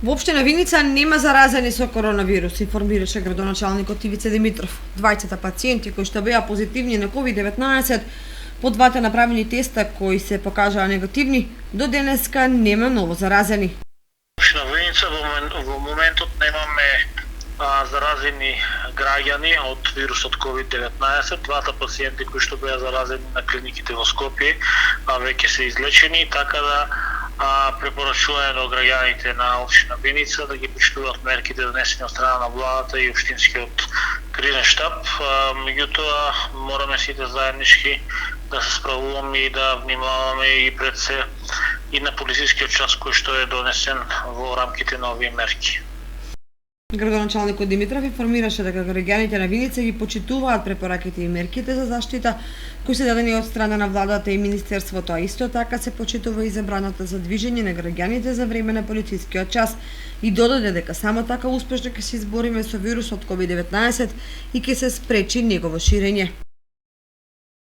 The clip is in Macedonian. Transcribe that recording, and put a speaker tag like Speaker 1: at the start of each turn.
Speaker 1: Во општина Виница нема заразени со коронавирус, информираше градоначалникот Ивице Димитров. Двајцата пациенти кои што беа позитивни на COVID-19 по двата направени теста кои се покажаа негативни, до денеска нема ново заразени.
Speaker 2: Општина Виница во моментот немаме заразени граѓани од вирусот COVID-19. Двата пациенти кои што беа заразени на клиниките во Скопје веќе се излечени, така да препорачуваме до граѓаните на општина Виница да ги поштуваат мерките донесени од страна на владата и општинскиот кризен штаб. Меѓутоа мораме сите заеднички да се справуваме и да внимаваме и пред се и на полицискиот час кој што е донесен во рамките на овие мерки.
Speaker 1: Градоначалникот Димитров информираше дека граѓаните на Виница ги почитуваат препораките и мерките за заштита кои се дадени од страна на владата и министерството, а исто така се почитува и забраната за движење на граѓаните за време на полицискиот час и додаде дека само така успешно ќе се избориме со вирусот COVID-19 и ќе се спречи негово ширење.